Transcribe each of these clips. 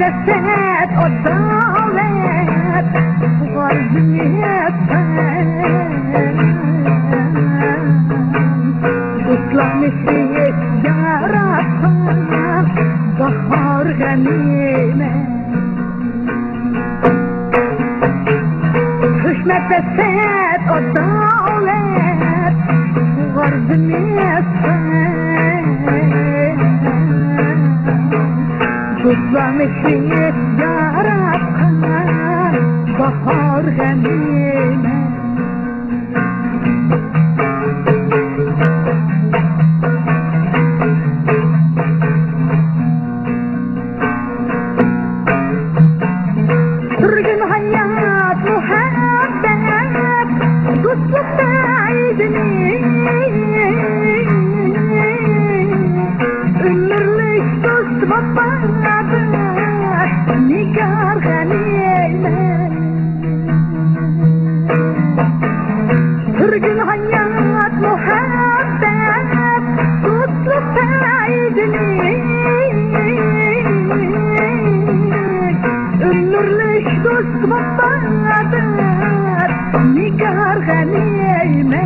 السات والدولات غربيات تطلع مشيت جارتها بحر غنيمة حشمة السات والدولات غربيات تطلع مشيت جارتها بحر غنيمة ترجم هيات محبات تصلح تعيدني المرلش تصبح نيكار غنيمة ترجم هيات محبات تصلح تعيدني النور ليش تصبح بعدات نيكار غنيمة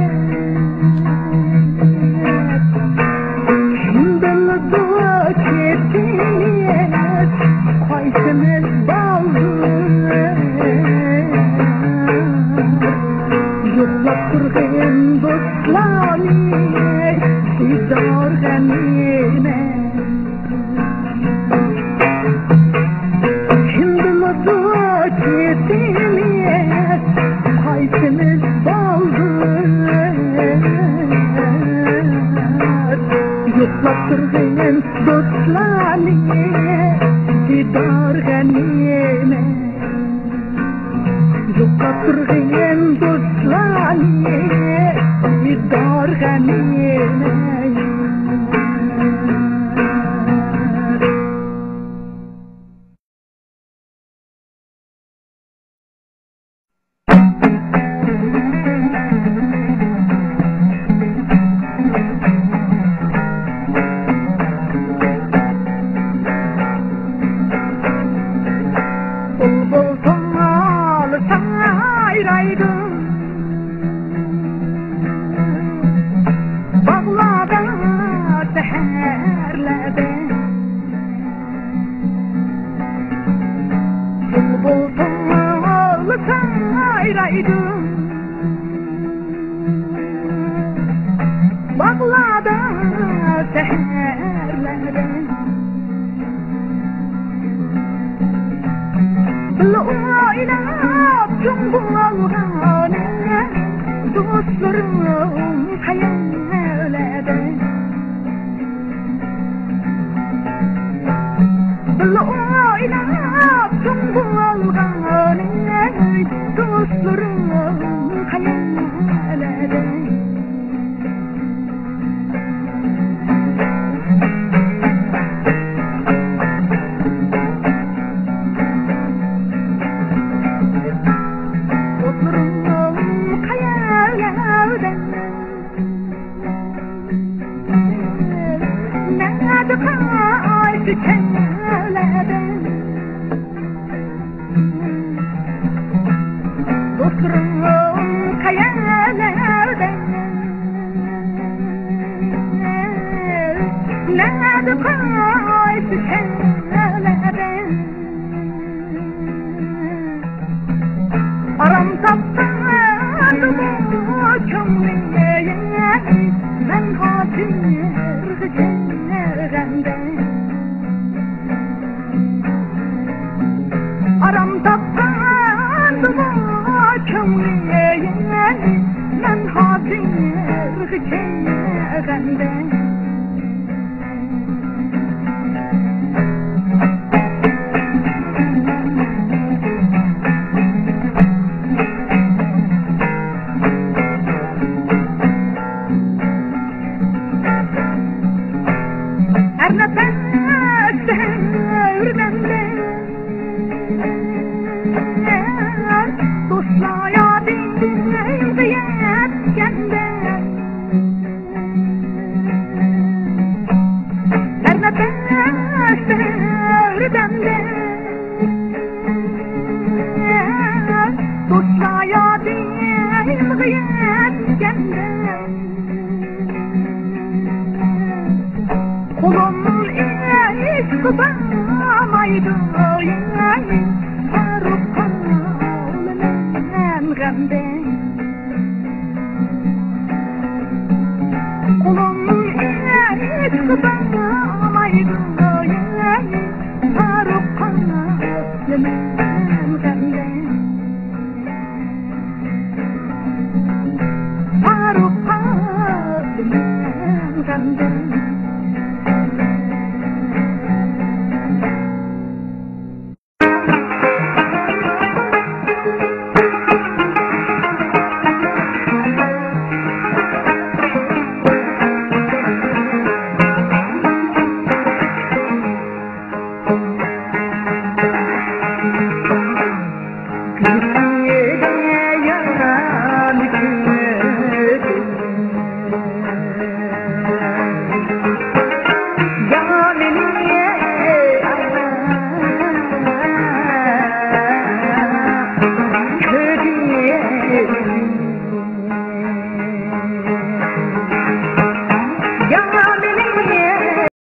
من بلدوك الدنيات خايف من البلد يطلق ترغين بطلاني في دار غنيمة الدنيا خايف من البلد يطلق ترغين بطلاني في دار غنيمة يطلق ترغين بطلاني في دار غنيمة kızamaydı yani Faruk Kavlı'nın gamde Kulum yani kızamaydı yani Faruk Kavlı'nın gamde Faruk Kavlı'nın gamde